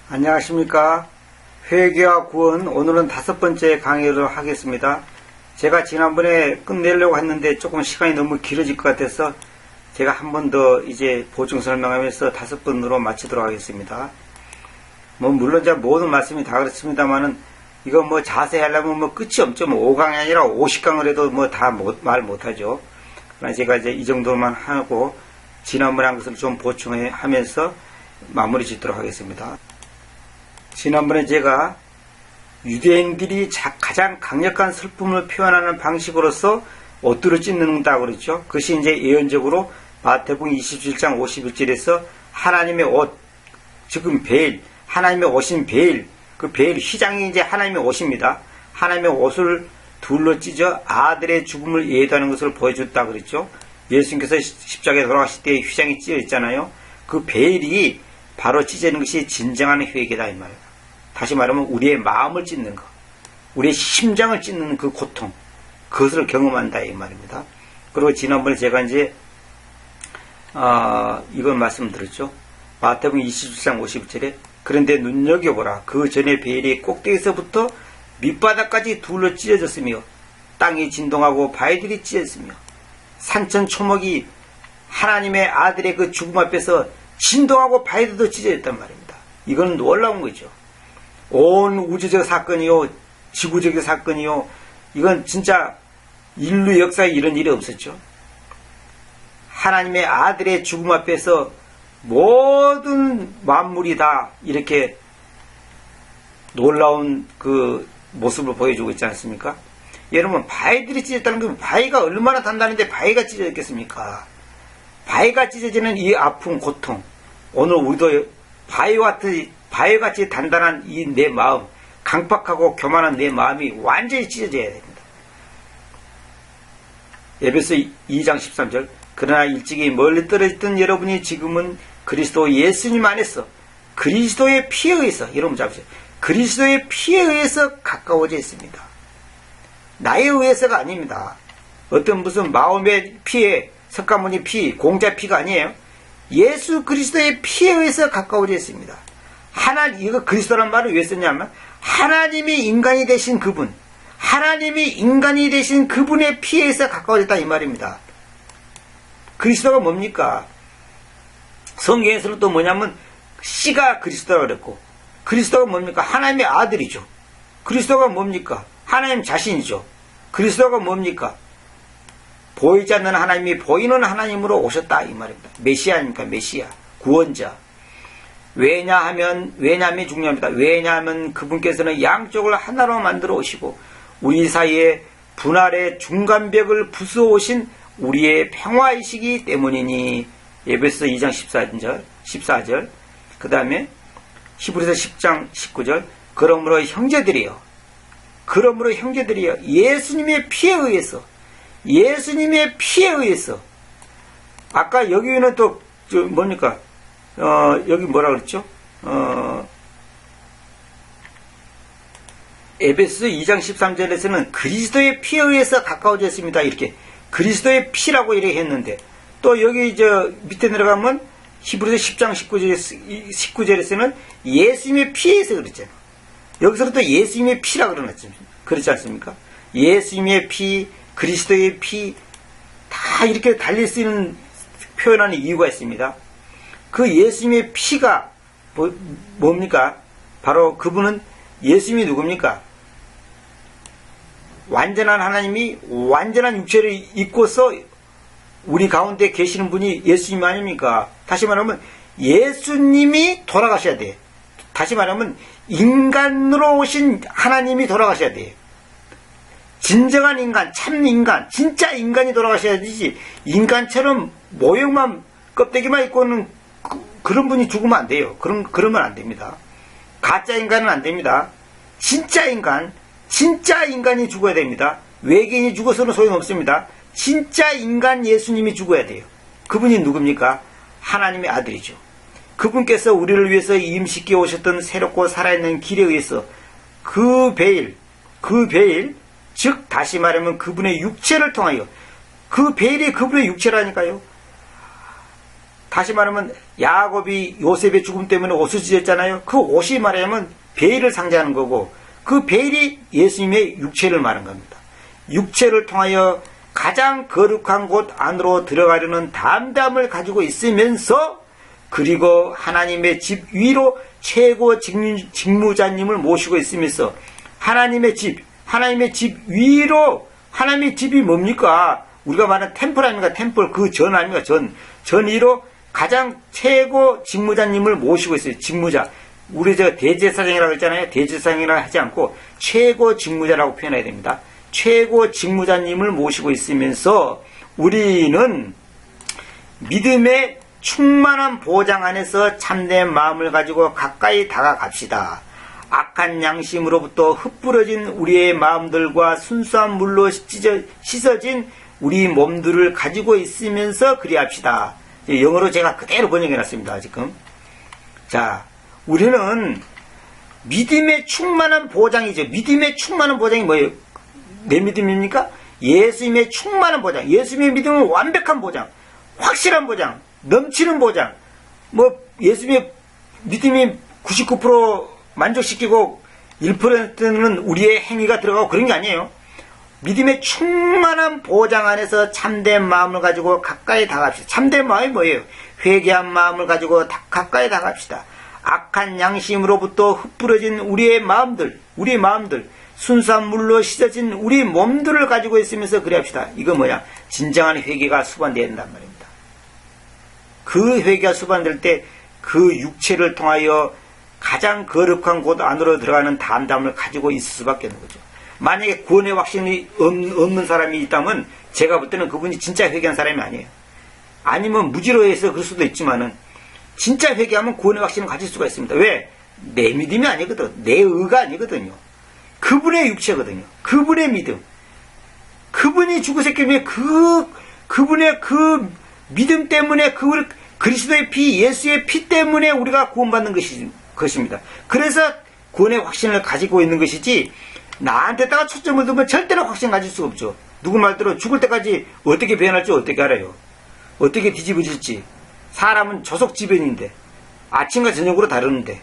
안녕하십니까. 회개와 구원, 오늘은 5번째 강의를 하겠습니다. 제가 지난번에 끝내려고 했는데 조금 시간이 너무 길어질 것 같아서 제가 한 번 더 이제 보충 설명하면서 5번으로 마치도록 하겠습니다. 물론 제가 모든 말씀이 다 그렇습니다만은 이거 자세히 하려면 끝이 없죠. 5강이 아니라 50강을 해도 다 말 못하죠. 그러나 제가 이제 이 정도만 하고 지난번에 한 것을 좀 보충하면서 마무리 짓도록 하겠습니다. 지난번에 제가 유대인들이 가장 강력한 슬픔을 표현하는 방식으로서 옷들을 찢는다 그랬죠. 그것이 이제 예언적으로 마태복음 27장 51절에서 하나님의 옷, 지금 베일, 하나님의 옷인 베일, 그 베일 휘장이 이제 하나님의 옷입니다. 하나님의 옷을 둘러 찢어 아들의 죽음을 예도하는 것을 보여줬다 그랬죠. 예수님께서 십자가에 돌아가실 때 휘장이 찢어 있잖아요. 그 베일이 바로 찢어지는 것이 진정한 회개다 이 말이에요. 다시 말하면 우리의 마음을 찢는 것, 우리의 심장을 찢는 그 고통, 그것을 경험한다 이 말입니다. 그리고 지난번에 제가 이제 이건 말씀드렸죠. 마태복음 27장 51절에 그런데 눈여겨보라, 그 전에 베일이 꼭대기에서부터 밑바닥까지 둘러 찢어졌으며 땅이 진동하고 바위들이 찢어졌으며 산천 초목이 하나님의 아들의 그 죽음 앞에서 진동하고 바위들도 찢어졌단 말입니다. 이건 놀라운 거죠. 온 우주적 사건이요, 지구적인 사건이요, 이건 진짜 인류 역사에 이런 일이 없었죠. 하나님의 아들의 죽음 앞에서 모든 만물이 다 이렇게 놀라운 그 모습을 보여주고 있지 않습니까? 여러분, 바위들이 찢어졌다는 건 바위가 얼마나 단단한데 바위가 찢어졌겠습니까? 바위가 찢어지는 이 아픔, 고통, 오늘 우리도 바위같이 단단한 이 내 마음, 강팍하고 교만한 내 마음이 완전히 찢어져야 됩니다. 에베소 2장 13절 그러나 일찍이 멀리 떨어졌던 여러분이 지금은 그리스도 예수님 안에서 그리스도의 피에 의해서, 여러분 잡으세요. 그리스도의 피에 의해서 가까워져 있습니다. 나에 의해서가 아닙니다. 어떤 무슨 마음의 피에, 석가모니 피, 공자 피가 아니에요. 예수 그리스도의 피에 의해서 가까워져 있습니다. 이거 그리스도란 말을 왜 썼냐면 하나님이 인간이 되신 그분, 하나님이 인간이 되신 그분의 피에 의해서 가까워졌다 이 말입니다. 그리스도가 뭡니까? 성경에서는 또 뭐냐면 씨가 그리스도라고 그랬고, 그리스도가 뭡니까? 하나님의 아들이죠. 그리스도가 뭡니까? 하나님 자신이죠. 그리스도가 뭡니까? 보이지 않는 하나님이 보이는 하나님으로 오셨다 이 말입니다. 메시아니까 메시아, 구원자. 왜냐하면 중요합니다. 왜냐하면 그분께서는 양쪽을 하나로 만들어 오시고 우리 사이에 분할의 중간벽을 부수어 오신 우리의 평화이시기 때문이니. 에베소 2장 14절 그 다음에 히브리서 10장 19절 그러므로 형제들이여 예수님의 피에 의해서 아까 여기는 또 뭡니까? 여기 뭐라 그랬죠? 에베소 2장 13절에서는 그리스도의 피에 의해서 가까워졌습니다. 이렇게 그리스도의 피라고 이렇게 했는데, 또 여기 밑에 내려가면 히브리서 10장 19절에서는 예수님의 피에서 그랬잖아요. 여기서는 또 예수님의 피라고 그렇지 않습니까? 예수님의 피, 그리스도의 피, 다 이렇게 달릴 수 있는 표현하는 이유가 있습니다. 그 예수님의 피가 뭡니까? 바로 그분은, 예수님이 누굽니까? 완전한 하나님이 완전한 육체를 입고서 우리 가운데 계시는 분이 예수님 아닙니까? 다시 말하면 예수님이 돌아가셔야 돼. 다시 말하면 인간으로 오신 하나님이 돌아가셔야 돼. 진정한 인간, 참 인간, 진짜 인간이 돌아가셔야 되지, 인간처럼 모형만, 껍데기만 입고는 그런 분이 죽으면 안 돼요. 그러면 안 됩니다. 가짜 인간은 안 됩니다. 진짜 인간이 죽어야 됩니다. 외계인이 죽어서는 소용없습니다. 진짜 인간 예수님이 죽어야 돼요. 그분이 누굽니까? 하나님의 아들이죠. 그분께서 우리를 위해서 임시기에 오셨던 새롭고 살아있는 길에 의해서 그 베일, 즉 다시 말하면 그분의 육체를 통하여, 그 베일이 그분의 육체라니까요. 다시 말하면 야곱이 요셉의 죽음 때문에 옷을 찢었잖아요. 그 옷이 말하자면 베일을 상징하는 거고 그 베일이 예수님의 육체를 말하는 겁니다. 육체를 통하여 가장 거룩한 곳 안으로 들어가려는 담담을 가지고 있으면서 그리고 하나님의 집 위로 최고 직무자님을 모시고 있으면서 하나님의 집 위로 하나님의 집이 뭡니까? 우리가 말하는 템플 아닙니까? 템플 그 전 아닙니까? 전 위로 가장 최고 직무자님을 모시고 있어요. 직무자. 우리 대제사장이라고 했잖아요. 대제사장이라고 하지 않고 최고 직무자라고 표현해야 됩니다. 최고 직무자님을 모시고 있으면서 우리는 믿음의 충만한 보장 안에서 참된 마음을 가지고 가까이 다가갑시다. 악한 양심으로부터 흩뿌려진 우리의 마음들과 순수한 물로 씻어진 우리 몸들을 가지고 있으면서 그리합시다. 영어로 제가 그대로 번역해놨습니다. 지금. 자, 우리는 믿음의 충만한 보장이죠. 믿음의 충만한 보장이 뭐예요? 내 믿음입니까? 예수님의 충만한 보장. 예수님의 믿음은 완벽한 보장, 확실한 보장, 넘치는 보장. 예수님의 믿음이 99% 만족시키고 1%는 우리의 행위가 들어가고 그런 게 아니에요. 믿음의 충만한 보장 안에서 참된 마음을 가지고 가까이 다가갑시다. 참된 마음이 뭐예요? 회개한 마음을 가지고 가까이 다가갑시다. 악한 양심으로부터 흩뿌려진 우리의 마음들, 순수한 물로 씻어진 우리 몸들을 가지고 있으면서 그래합시다. 이거 뭐야? 진정한 회개가 수반되어야 된단 말입니다. 그 회개가 수반될 때 그 육체를 통하여 가장 거룩한 곳 안으로 들어가는 담담을 가지고 있을 수밖에 없는 거죠. 만약에 구원의 확신이 없는 사람이 있다면 제가 볼 때는 그분이 진짜 회개한 사람이 아니에요. 아니면 무지로해서 그럴 수도 있지만은 진짜 회개하면 구원의 확신을 가질 수가 있습니다. 왜? 내 믿음이 아니거든. 내 의가 아니거든요. 그분의 육체거든요. 그분의 믿음. 그분이 죽으셨기 때문에 그분의 그 믿음 때문에 그리스도의 피, 예수의 피 때문에 우리가 구원받는 것입니다. 그래서 구원의 확신을 가지고 있는 것이지 나한테다가 초점을 두면 절대로 확신 가질 수가 없죠. 누구 말대로 죽을 때까지 어떻게 변할지 어떻게 알아요? 어떻게 뒤집어질지. 사람은 저속지변인데 아침과 저녁으로 다르는데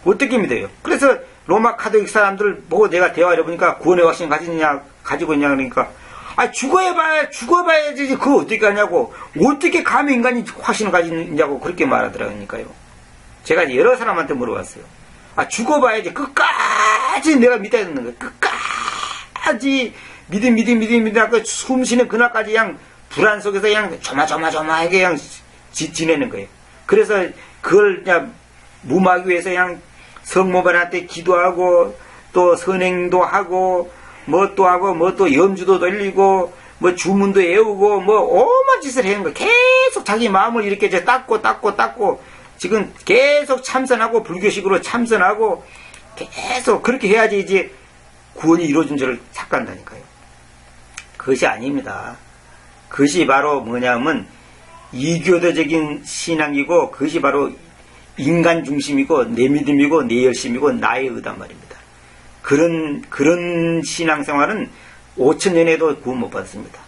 어떻게 믿어요? 그래서 로마 카톨릭 사람들 보고 내가 대화를 해보니까 구원의 확신 가지고 있냐 그러니까 죽어봐야지 그거 어떻게 하냐고 어떻게 감히 인간이 확신을 가지느냐고 그렇게 말하더라고요. 제가 여러 사람한테 물어봤어요. 죽어봐야지 끝까지 내가 믿어야 되는 거예요. 끝까지 믿음 아까 숨 쉬는 그날까지 그냥 불안 속에서 그냥 조마조마하게 그냥 지내는 거예요. 그래서 그걸 그냥 무마하기 위해서 그냥 성모반한테 기도하고 또 선행도 하고 뭐 또 염주도 돌리고 뭐 주문도 외우고 뭐 오만 짓을 하는 거예요. 계속 자기 마음을 이렇게 닦고 지금 계속 참선하고 불교식으로 참선하고 계속 그렇게 해야지 이제 구원이 이루어진 줄을 착각한다니까요. 그것이 아닙니다. 그것이 바로 뭐냐면 이교도적인 신앙이고 그것이 바로 인간 중심이고 내 믿음이고 내 열심이고 나의 의단 말입니다. 그런 신앙생활은 5,000년에도 구원 못 받습니다.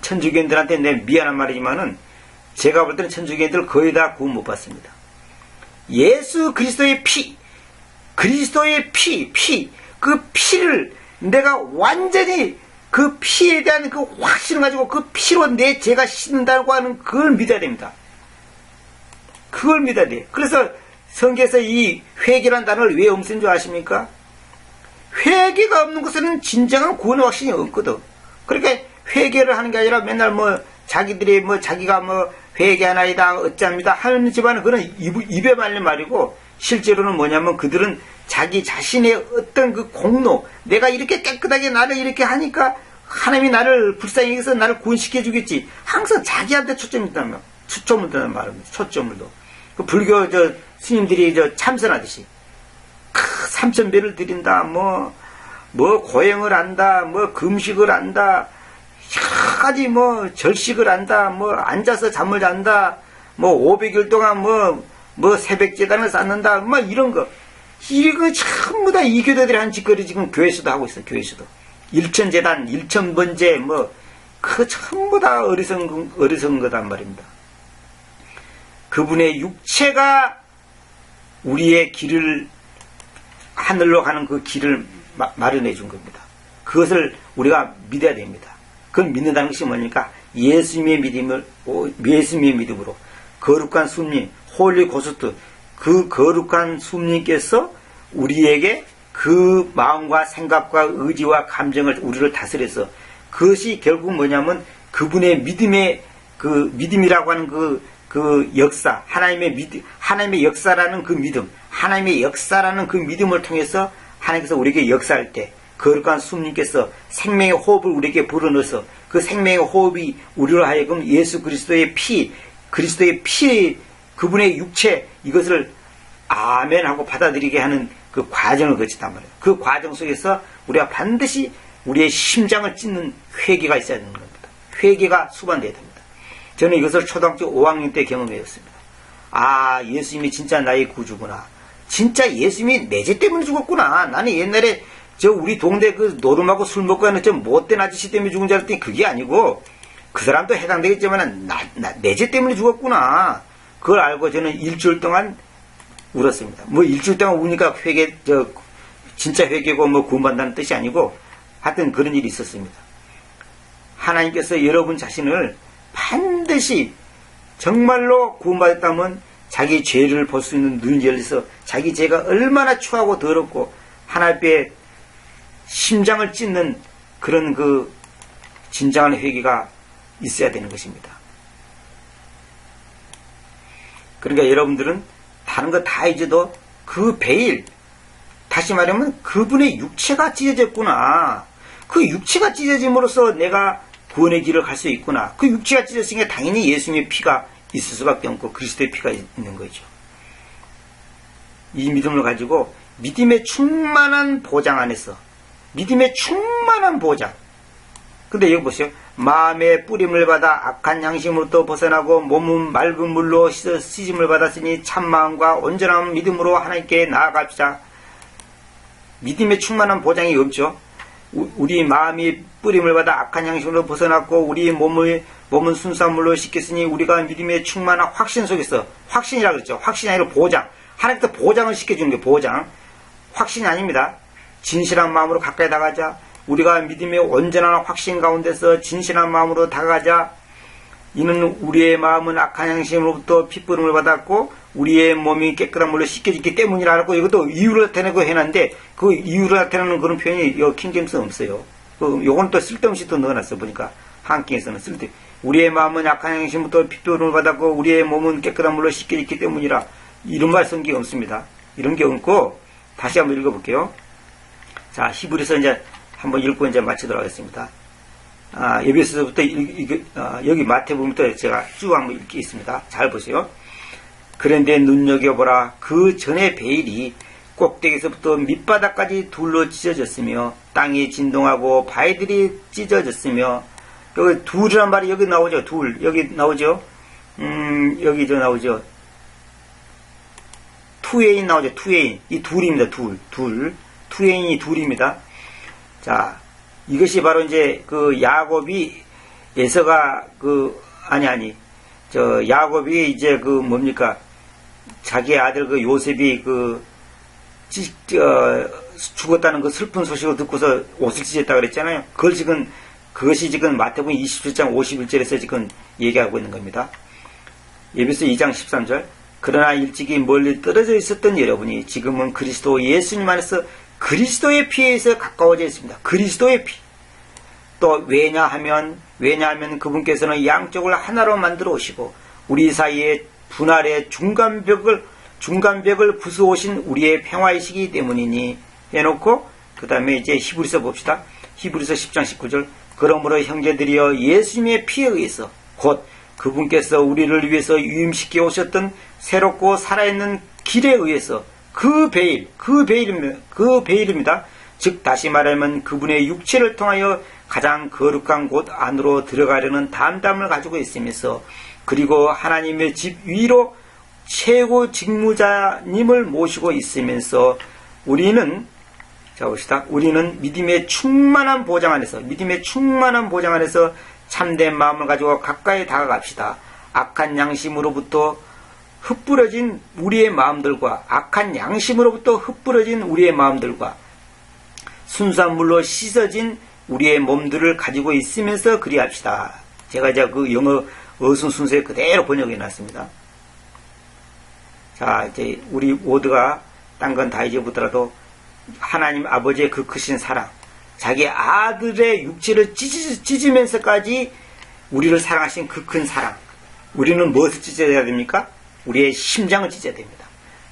천주교인들한테 내 미안한 말이지만은 제가 볼 때는 천주교인들 거의 다 구원 못 받습니다. 예수 그리스도의 피, 그 피를 내가 완전히 그 피에 대한 그 확신을 가지고 그 피로 내 죄가 씻는다고 하는 그걸 믿어야 됩니다. 그걸 믿어야 돼요. 그래서 성경에서 이 회개라는 단어를 왜 없앤 줄 아십니까? 회개가 없는 것은 진정한 구원의 확신이 없거든. 그러니까 회개를 하는 게 아니라 맨날 자기가 회개하나이다 어찌합니다 하는 집안은 그런 입에 말린 말이고 실제로는 뭐냐면 그들은 자기 자신의 어떤 그 공로, 내가 이렇게 깨끗하게 나를 이렇게 하니까 하나님이 나를 불쌍히 여기서 나를 구원시켜 주겠지. 항상 자기한테 초점을 둔다는 말입니다. 초점을 둬. 그 불교 스님들이 참선하듯이 3,000배를 드린다, 고행을 한다, 금식을 한다, 여러 가지 절식을 한다, 앉아서 잠을 잔다, 500일 동안 새벽재단을 쌓는다, 이런 거. 이거 전부 다 이교도들이 한 짓거리 지금 교회에서도 하고 있어요, 교회에서도. 일천재단, 일천번제, 그거 전부 다 어리석은 거단 말입니다. 그분의 육체가 우리의 길을, 하늘로 가는 그 길을 마련해 준 겁니다. 그것을 우리가 믿어야 됩니다. 그걸 믿는다는 것이 뭐니까 예수님의 믿음으로 거룩한 숲님, 홀리 고스트, 그 거룩한 숲님께서 우리에게 그 마음과 생각과 의지와 감정을 우리를 다스려서, 그것이 결국 뭐냐면 그분의 믿음이라고 하는 그 역사, 하나님의 역사라는 그 믿음, 하나님의 역사라는 그 믿음을 통해서 하나님께서 우리에게 역사할 때 거룩한 숲님께서 생명의 호흡을 우리에게 불어넣어서 그 생명의 호흡이 우리로 하여금 예수 그리스도의 피, 그분의 육체, 이것을 아멘 하고 받아들이게 하는 그 과정을 거친단 말이에요. 그 과정 속에서 우리가 반드시 우리의 심장을 찢는 회개가 있어야 되는 겁니다. 회개가 수반되어야 됩니다. 저는 이것을 초등학교 5학년 때 경험했습니다. 아, 예수님이 진짜 나의 구주구나. 진짜 예수님이 내 죄 때문에 죽었구나. 나는 옛날에 우리 동네 그 노름하고 술 먹고 하는 좀 못된 아저씨 때문에 죽은 줄 알았더니 그게 아니고, 그 사람도 해당되겠지만 내 죄 때문에 죽었구나. 그걸 알고 저는 일주일 동안 울었습니다. 뭐 일주일 동안 우니까 진짜 회개고 뭐 구원받는다는 뜻이 아니고, 하여튼 그런 일이 있었습니다. 하나님께서 여러분 자신을 반드시 정말로 구원받았다면 자기 죄를 볼 수 있는 눈이 열려서 자기 죄가 얼마나 추하고 더럽고 하나님 앞에 심장을 찢는 그런 그 진정한 회개가 있어야 되는 것입니다. 그러니까 여러분들은 다른 거 다 잊어도 그 베일, 다시 말하면 그분의 육체가 찢어졌구나. 그 육체가 찢어짐으로써 내가 구원의 길을 갈 수 있구나. 그 육체가 찢어졌으니까 당연히 예수님의 피가 있을 수밖에 없고 그리스도의 피가 있는 거죠. 이 믿음을 가지고 믿음의 충만한 보장 안에서, 믿음의 충만한 보장. 근데 여기 보세요. 마음의 뿌림을 받아 악한 양심으로부터 벗어나고 몸은 맑은 물로 씻음을 받았으니 참마음과 온전한 믿음으로 하나님께 나아갑시다. 믿음의 충만한 보장이 없죠. 우리 마음이 뿌림을 받아 악한 양심으로 벗어났고 우리 몸은 순수한 물로 씻겼으니 우리가 믿음의 충만한 확신 속에서, 확신이라고 그랬죠. 확신이 아니라 보장. 하나님께서 보장을 시켜주는 게 보장. 확신이 아닙니다. 진실한 마음으로 가까이 다가가자. 우리가 믿음의 온전한 확신 가운데서 진실한 마음으로 다가가자. 이는 우리의 마음은 악한 양심으로부터 핏부름을 받았고 우리의 몸이 깨끗한 물로 씻겨졌기 때문이라고, 이것도 이유를 나타내고 해놨는데 그 이유를 나타내는 그런 표현이 킹제임스는 없어요. 요건 또 쓸데없이 또 넣어놨어. 보니까 한국에서는 우리의 마음은 악한 양심부터 핏부름을 받았고 우리의 몸은 깨끗한 물로 씻겨졌기 때문이라, 이런 말 쓴 게 없습니다. 이런 게 없고, 다시 한번 읽어볼게요. 자, 히브리서 이제 한번 읽고 이제 마치도록 하겠습니다. 여기서부터 여기 마태복음부터 제가 쭉 한번 읽겠습니다. 잘 보세요. 그런데 눈여겨보라, 그 전의 베일이 꼭대기에서부터 밑바닥까지 둘로 찢어졌으며 땅이 진동하고 바위들이 찢어졌으며, 여기 둘이란 말이 여기 나오죠. 둘, 여기 나오죠. 여기 나오죠. 투웨인 나오죠. 투웨인. 이 둘입니다. 투웨인이 둘입니다. 자, 이것이 바로 이제 그 야곱이 에서가 야곱이 이제 그 뭡니까? 자기 아들 그 요셉이 죽었다는 그 슬픈 소식을 듣고서 옷을 찢었다 그랬잖아요. 그것이 지금 마태복음 27장 51절에서 지금 얘기하고 있는 겁니다. 에베소 2장 13절. 그러나 일찍이 멀리 떨어져 있었던 여러분이 지금은 그리스도 예수님 안에서 그리스도의 피에 의해서 가까워져 있습니다. 그리스도의 피. 또 왜냐하면 그분께서는 양쪽을 하나로 만들어 오시고 우리 사이에 분할의 중간벽을 부수오신 우리의 평화이시기 때문이니 해놓고, 그 다음에 이제 히브리서 봅시다. 히브리서 10장 19절. 그러므로 형제들이여 예수님의 피에 의해서 곧 그분께서 우리를 위해서 유임시켜 오셨던 새롭고 살아있는 길에 의해서 그 베일입니다. 즉 다시 말하면 그분의 육체를 통하여 가장 거룩한 곳 안으로 들어가려는 담담을 가지고 있으면서, 그리고 하나님의 집 위로 최고 직무자님을 모시고 있으면서 우리는 믿음의 충만한 보장 안에서 참된 마음을 가지고 가까이 다가갑시다. 악한 양심으로부터 흩뿌러진 우리의 마음들과 악한 양심으로부터 흩뿌러진 우리의 마음들과 순수한 물로 씻어진 우리의 몸들을 가지고 있으면서 그리합시다. 제가 이제 그 영어 어순 순서에 그대로 번역해 놨습니다. 자, 이제 우리 모두가 딴 건 다 잊어보더라도 하나님 아버지의 그 크신 사랑, 자기 아들의 육체를 찢으면서까지 우리를 사랑하신 그 큰 사랑, 우리는 무엇을 찢어야 됩니까? 우리의 심장을 찢어야 됩니다.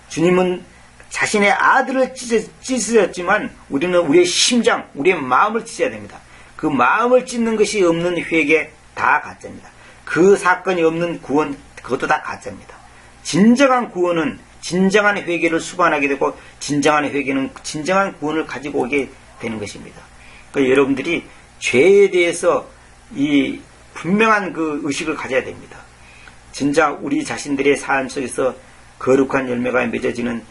주님은 자신의 아들을 찢으셨지만 우리는 우리의 심장, 우리의 마음을 찢어야 됩니다. 그 마음을 찢는 것이 없는 회개 다 가짜입니다. 그 사건이 없는 구원, 그것도 다 가짜입니다. 진정한 구원은 진정한 회개를 수반하게 되고, 진정한 회개는 진정한 구원을 가지고 오게 되는 것입니다. 그러니까 여러분들이 죄에 대해서 이 분명한 그 의식을 가져야 됩니다. 진짜 우리 자신들의 삶 속에서 거룩한 열매가 맺어지는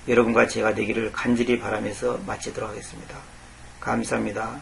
여러분과 제가 되기를 간절히 바라면서 마치도록 하겠습니다. 감사합니다.